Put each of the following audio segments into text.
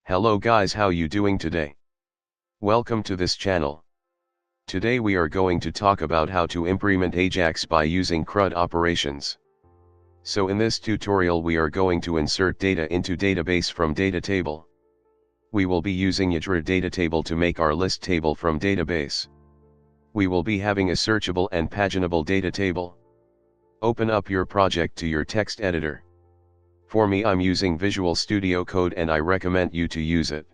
Hello guys, how you doing today? Welcome to this channel. Today we are going to talk about how to implement Ajax by using CRUD operations. So in this tutorial we are going to insert data into database from datatable. We will be using Yajra datatable to make our list table from database. We will be having a searchable and paginable datatable. Open up your project to your text editor. For me, I'm using Visual Studio Code and I recommend you to use it.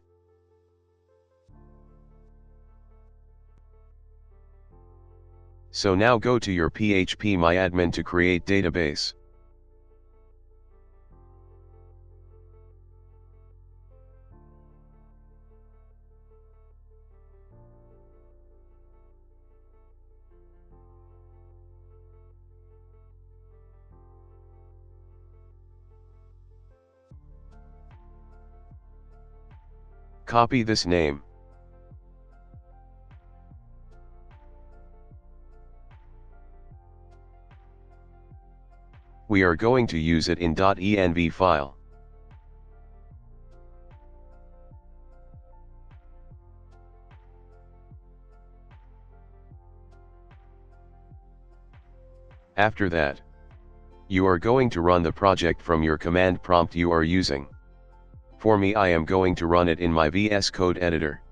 So now go to your phpMyAdmin to create database. Copy this name. We are going to use it in .env file. After that, you are going to run the project from your command prompt you are using. For me, I am going to run it in my VS Code editor.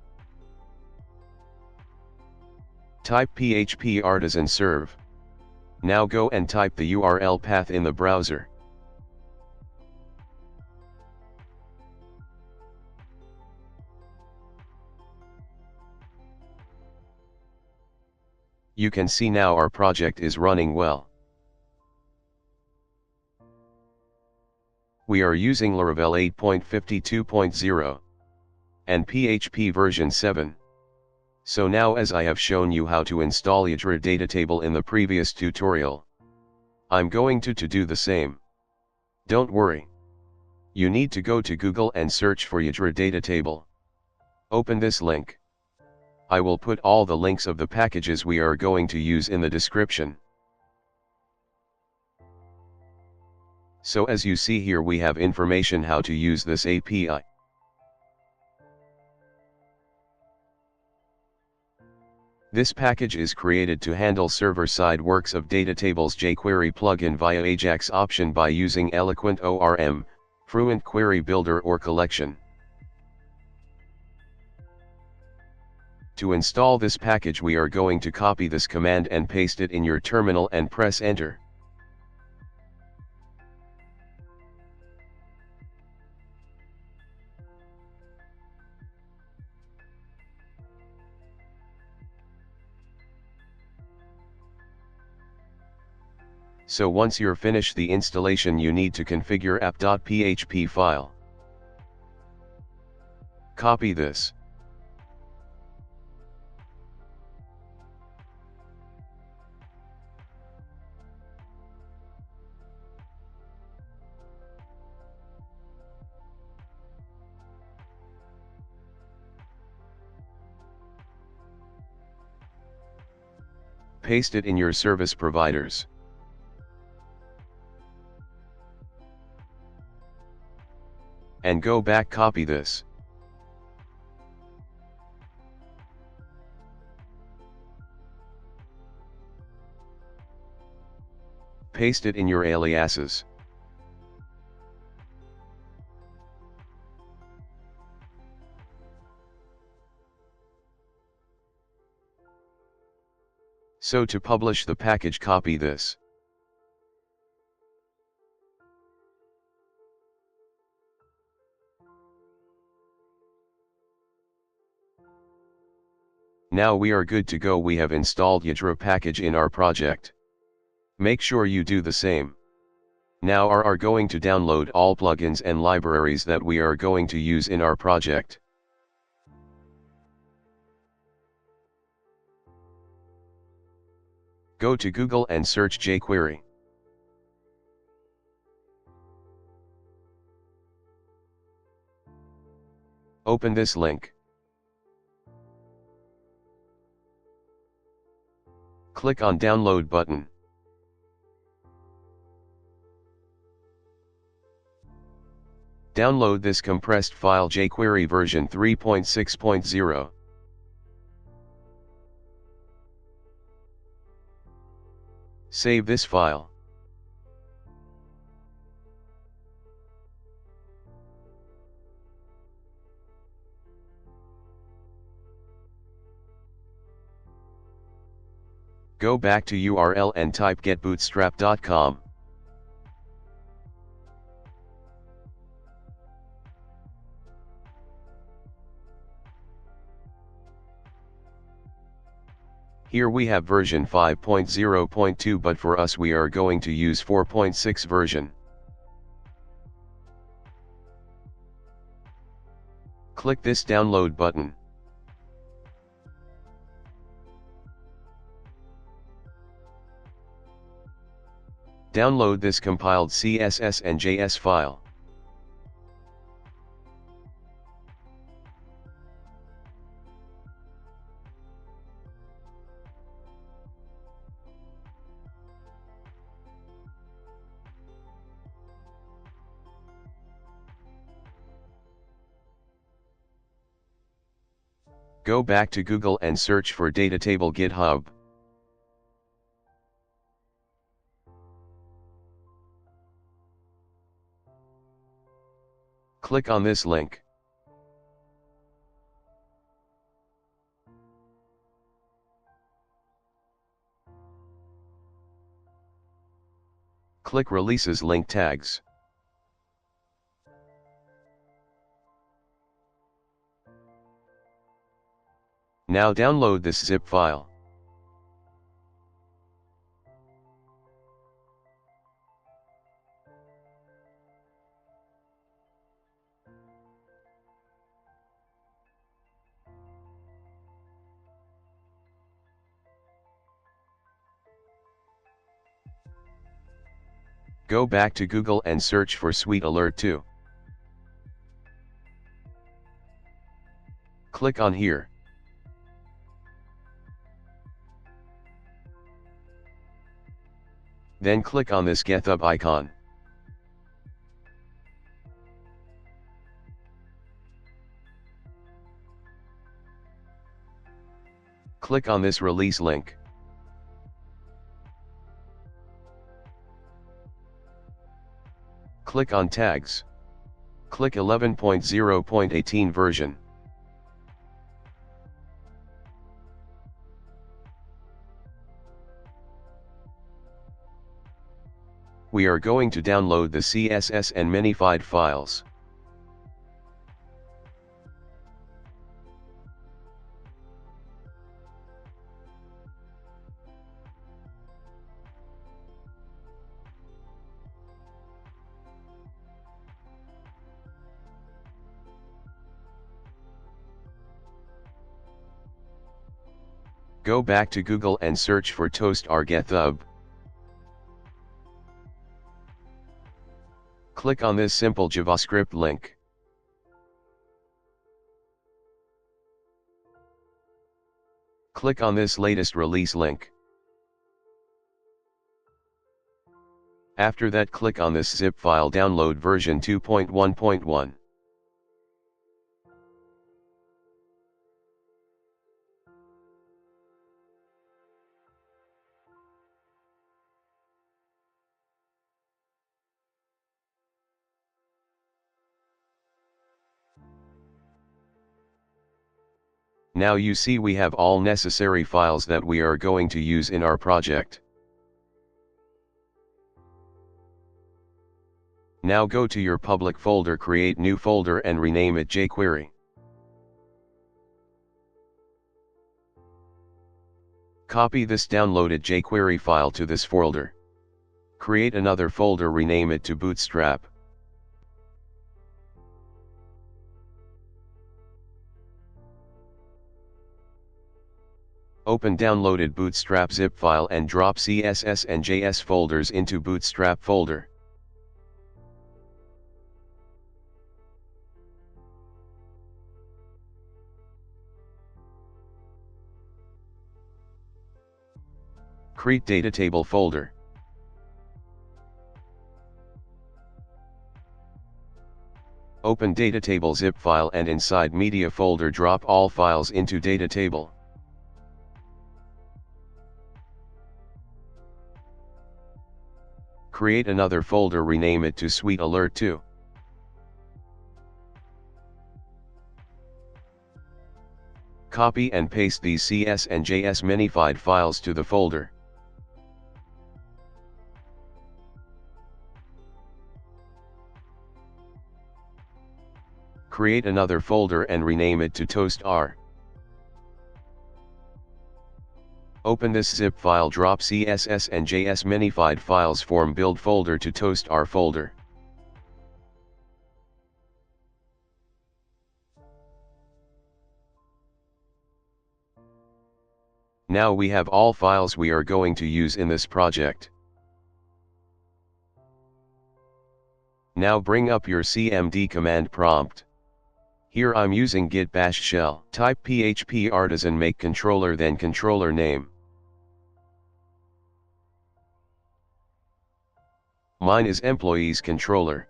Type php artisan serve. Now go and type the URL path in the browser. You can see now our project is running well. We are using Laravel 8.52.0 and PHP version 7. So now, as I have shown you how to install Yajra datatable in the previous tutorial, I'm going to do the same. Don't worry. You need to go to Google and search for Yajra datatable. Open this link. I will put all the links of the packages we are going to use in the description. So as you see here, we have information how to use this API. This package is created to handle server-side works of Datatables jQuery plugin via Ajax option by using Eloquent ORM, Fluent Query Builder or Collection. To install this package, we are going to copy this command and paste it in your terminal and press enter. So once you're finished the installation, you need to configure app.php file. Copy this. Paste it in your service providers. And go back, copy this. Paste it in your aliases. So to publish the package, copy this. Now we are good to go. We have installed Yajra package in our project. Make sure you do the same. Now we are going to download all plugins and libraries that we are going to use in our project. Go to Google and search jQuery. Open this link. Click on Download button. Download this compressed file jQuery version 3.6.0. Save this file. Go back to URL and type getbootstrap.com. Here we have version 5.0.2, but for us we are going to use 4.6 version. Click this download button. Download this compiled CSS and JS file. Go back to Google and search for Datatable GitHub. Click on this link. Click Releases link tags. Now download this zip file. Go back to Google and search for Suite Alert 2. Click on here. Then click on this GitHub icon. Click on this release link. Click on tags. Click 11.0.18 version. We are going to download the CSS and minified files. Go back to Google and search for Toastr GitHub. Click on this simple JavaScript link. Click on this latest release link. After that, click on this zip file download version 2.1.1. Now you see we have all necessary files that we are going to use in our project. Now go to your public folder, create new folder and rename it jQuery. Copy this downloaded jQuery file to this folder. Create another folder, rename it to Bootstrap. Open downloaded Bootstrap zip file and drop CSS and JS folders into Bootstrap folder. Create datatable folder. Open datatable zip file and inside media folder drop all files into datatable. Create another folder, rename it to Suite Alert 2. Copy and paste these CS and JS minified files to the folder. Create another folder and rename it to Toastr. Open this zip file, drop CSS and JS minified files from build folder to Toastr folder. Now we have all files we are going to use in this project. Now bring up your cmd command prompt. Here I'm using git bash shell. Type php artisan make controller, then controller name. Mine is employees controller.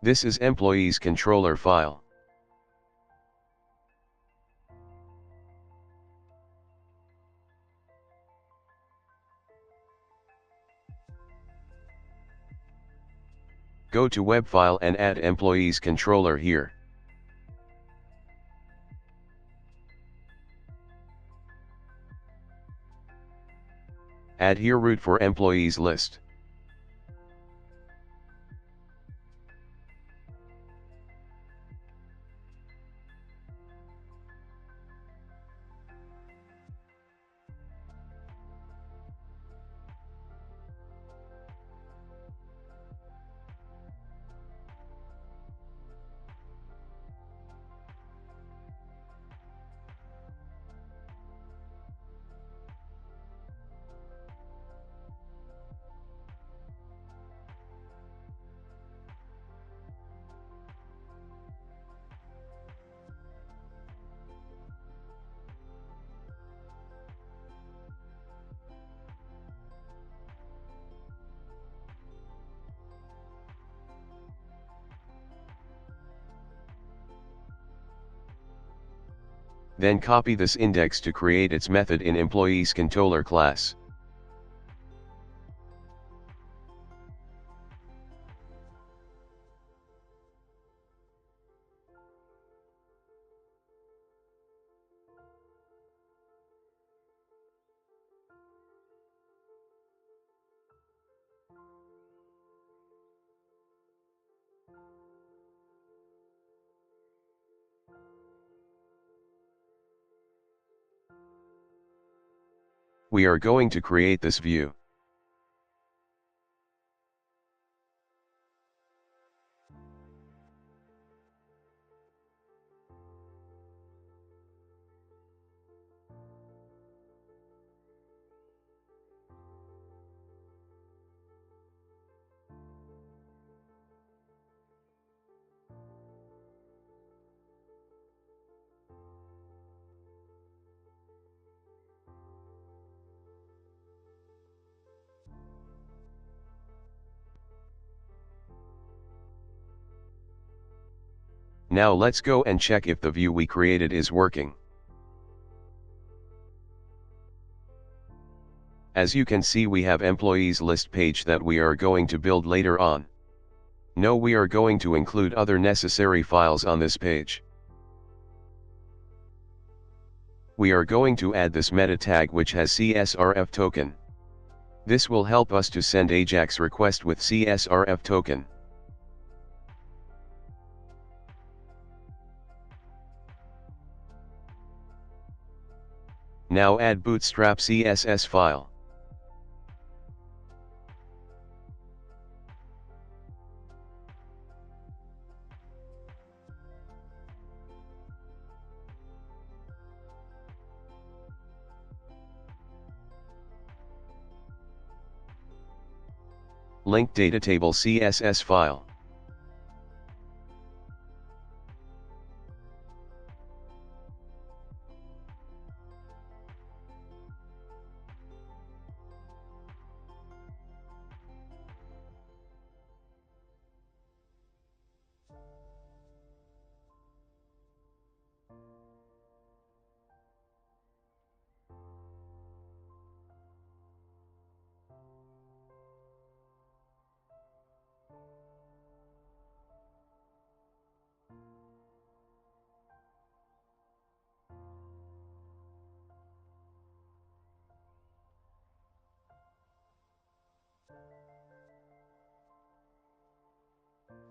This is employees controller file. Go to web file and add employees controller here. Add here root for employees list. Then copy this index to create its method in employees controller class. We are going to create this view. Now let's go and check if the view we created is working. As you can see, we have employees list page that we are going to build later on. No, we are going to include other necessary files on this page. We are going to add this meta tag which has CSRF token. This will help us to send Ajax request with CSRF token. Now add bootstrap CSS file. Link datatable CSS file.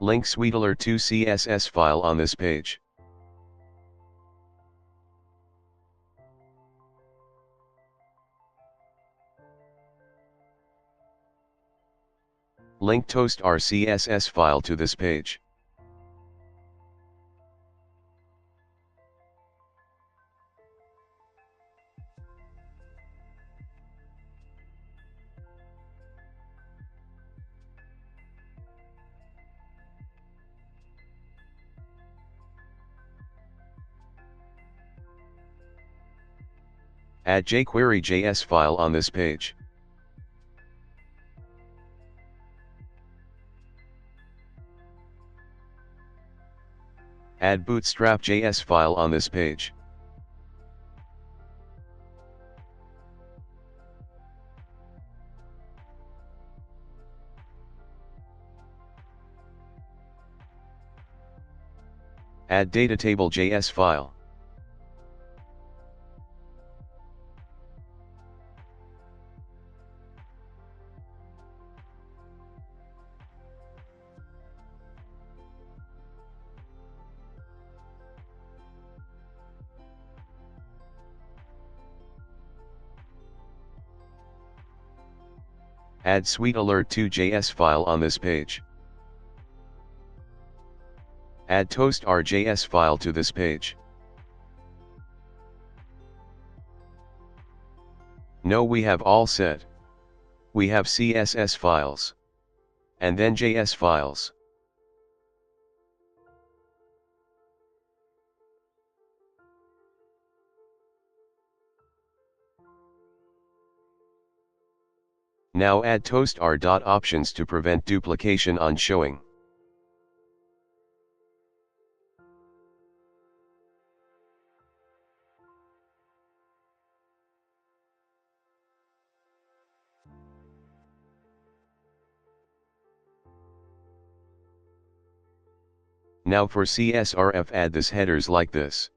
Link SweetAlert2 CSS file on this page. Link Toastr CSS file to this page. Add jQuery JS file on this page. Add bootstrap JS file on this page. Add datatable JS file. Add SweetAlert2 JS file on this page. Add Toastr JS file to this page. No, we have all set. We have CSS files. And then JS files. Now add Toastr.options to prevent duplication on showing. Now for CSRF add this headers like this.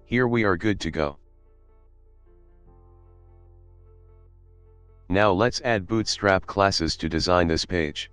Here we are good to go. Now let's add bootstrap classes to design this page.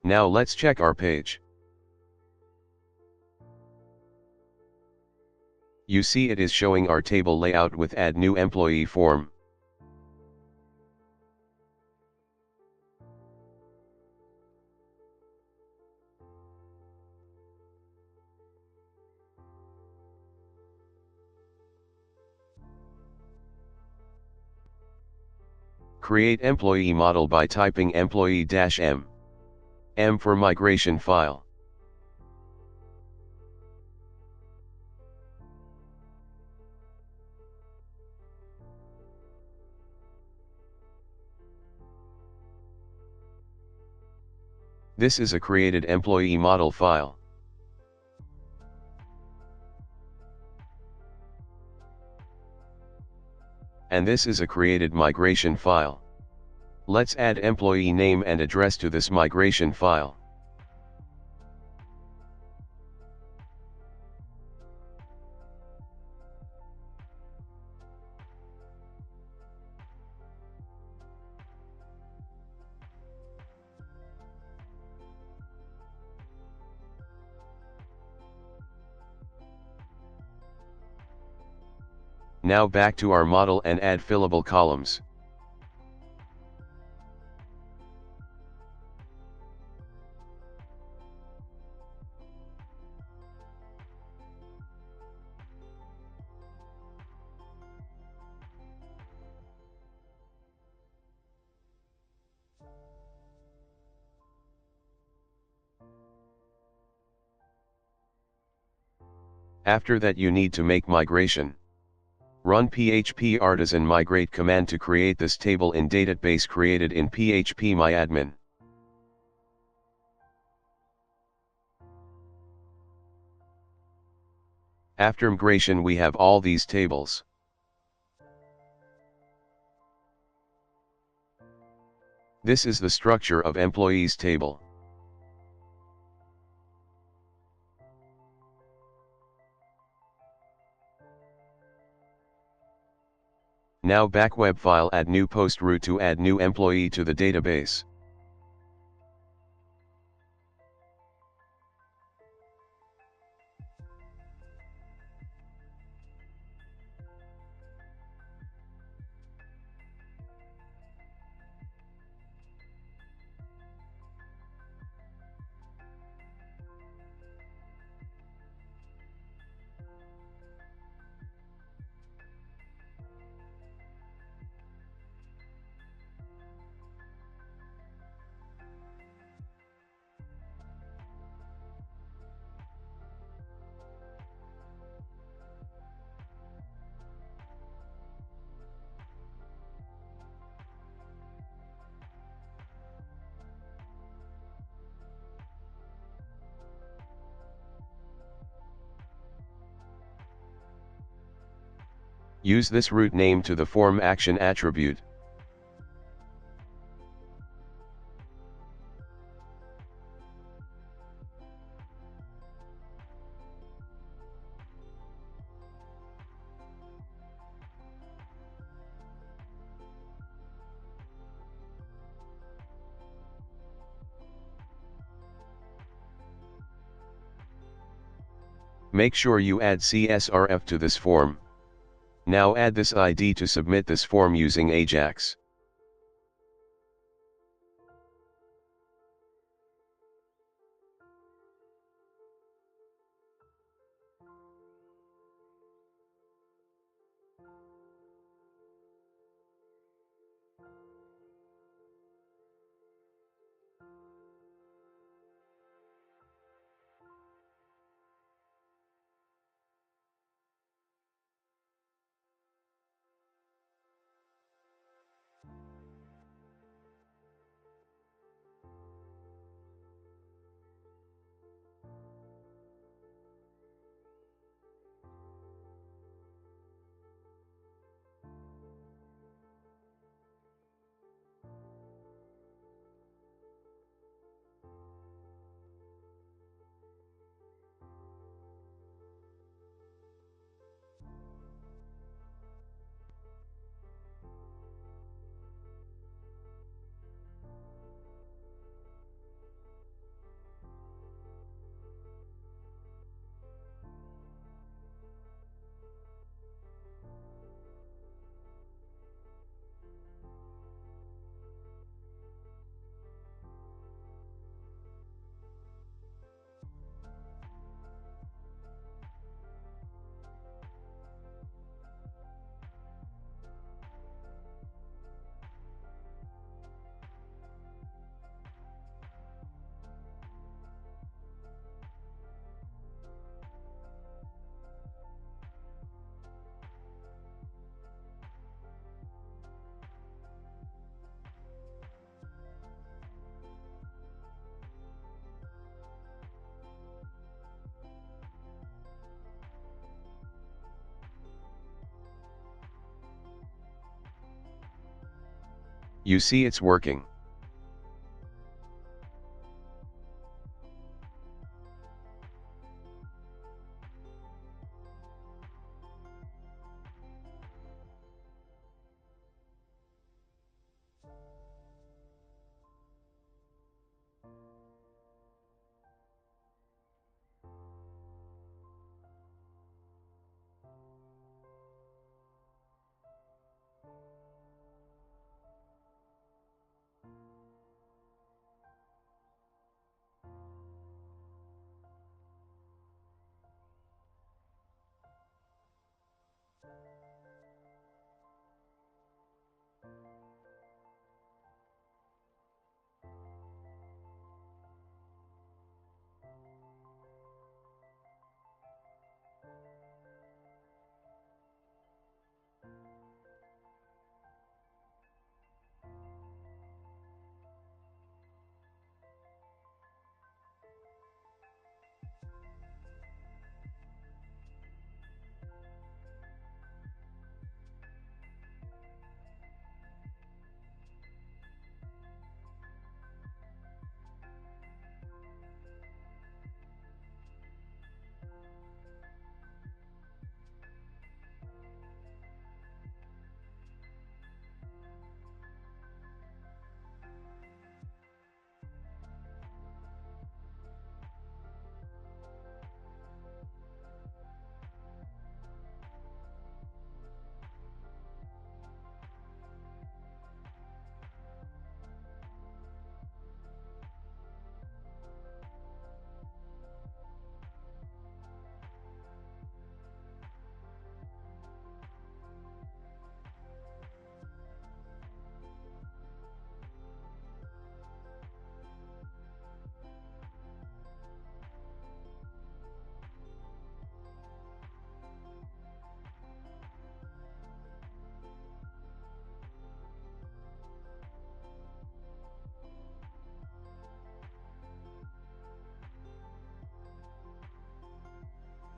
Now let's check our page. You see it is showing our table layout with add new employee form. Create employee model by typing employee-m. M for migration file. This is a created employee model file. And this is a created migration file. Let's add employee name and address to this migration file. Now back to our model and add fillable columns. After that you need to make migration. Run php artisan migrate command to create this table in database created in phpMyAdmin. After migration we have all these tables. This is the structure of employees table. Now back web file add new post route to add new employee to the database. Use this route name to the form action attribute. Make sure you add CSRF to this form. Now add this ID to submit this form using Ajax. You see it's working.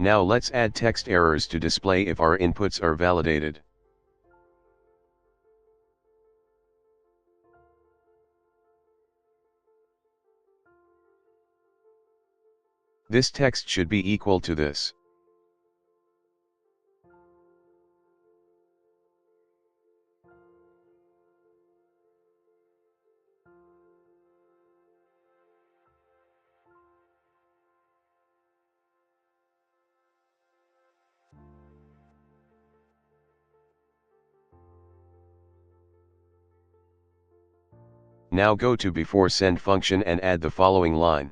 Now let's add text errors to display if our inputs are validated. This text should be equal to this. Now go to before send function and add the following line.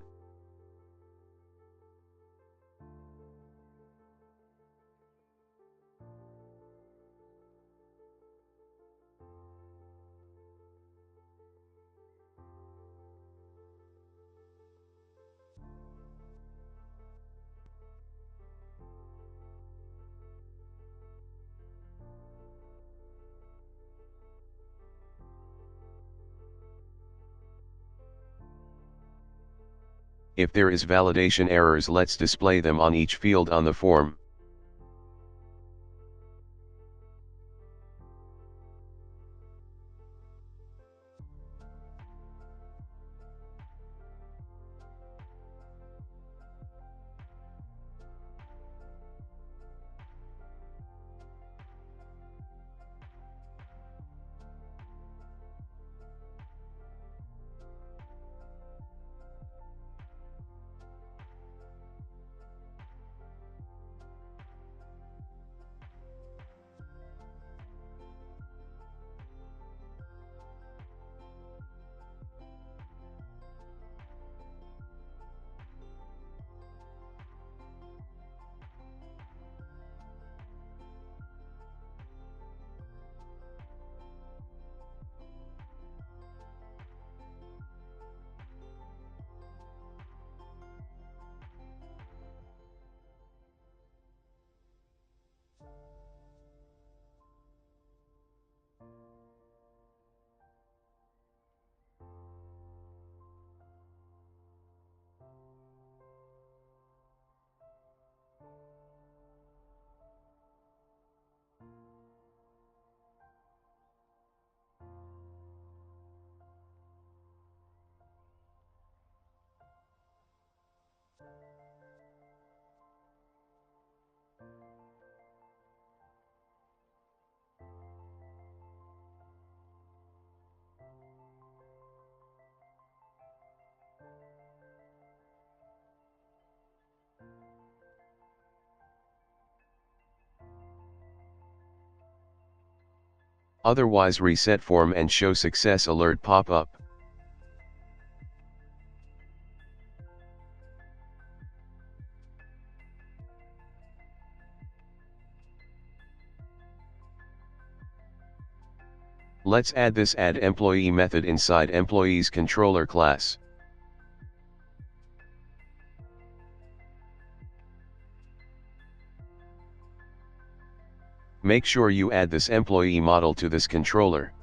If there is validation errors, let's display them on each field on the form. Otherwise reset form and show success alert pop up. Let's add this add employee method inside employees controller class. Make sure you add this employee model to this controller.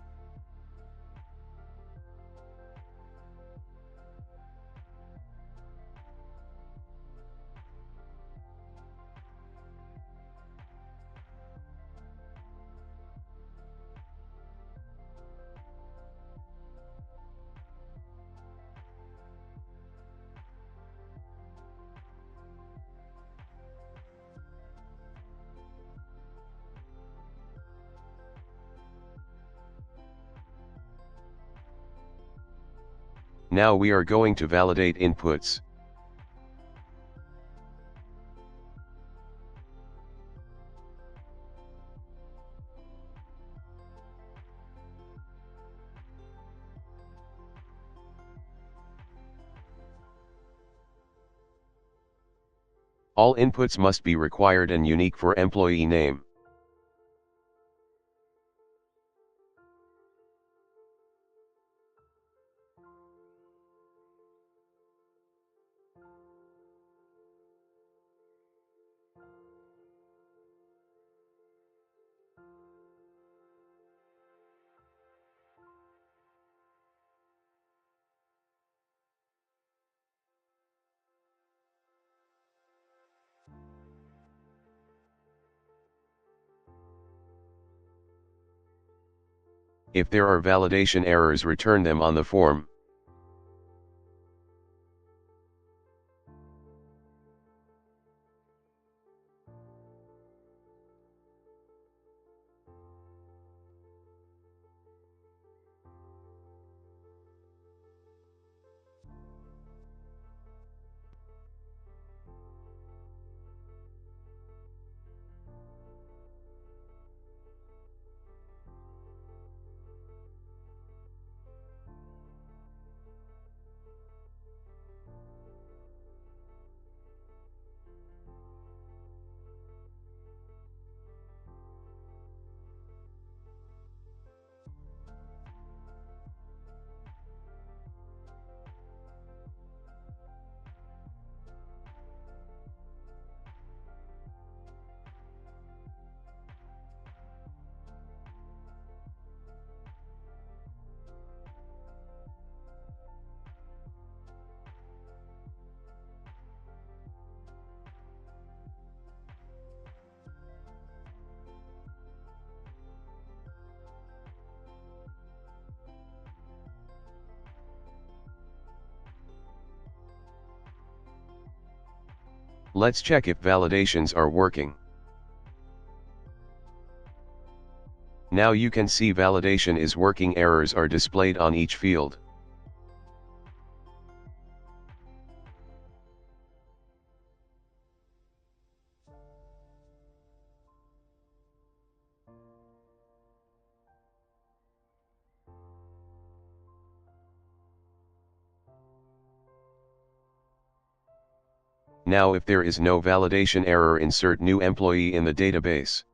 Now we are going to validate inputs. All inputs must be required and unique for employee name. If there are validation errors, return them on the form. Let's check if validations are working. Now you can see validation is working, errors are displayed on each field. Now if there is no validation error, insert new employee in the database.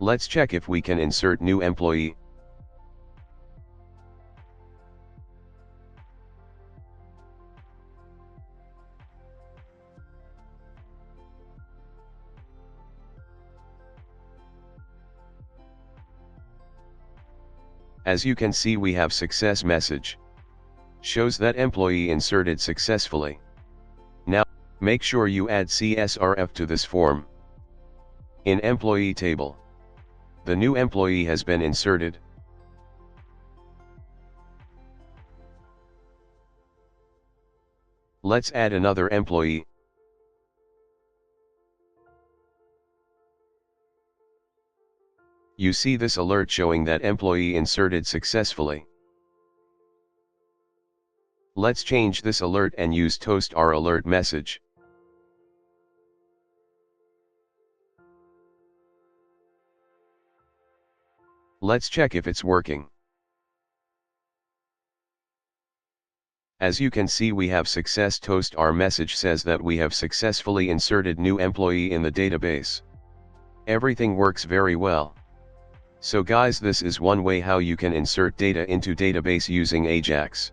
Let's check if we can insert new employee. As you can see, we have success message. Shows that employee inserted successfully. Now, make sure you add CSRF to this form. In employee table, the new employee has been inserted. Let's add another employee. You see this alert showing that employee inserted successfully. Let's change this alert and use Toastr alert message. Let's check if it's working. As you can see, we have success. Toastr message says that we have successfully inserted new employee in the database. Everything works very well. So guys, this is one way how you can insert data into database using Ajax.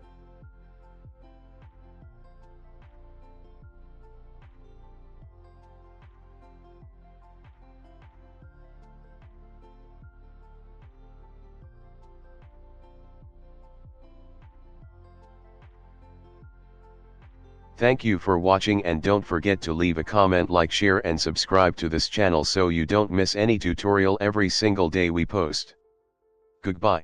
Thank you for watching, and don't forget to leave a comment, like, share and subscribe to this channel so you don't miss any tutorial every single day we post. Goodbye.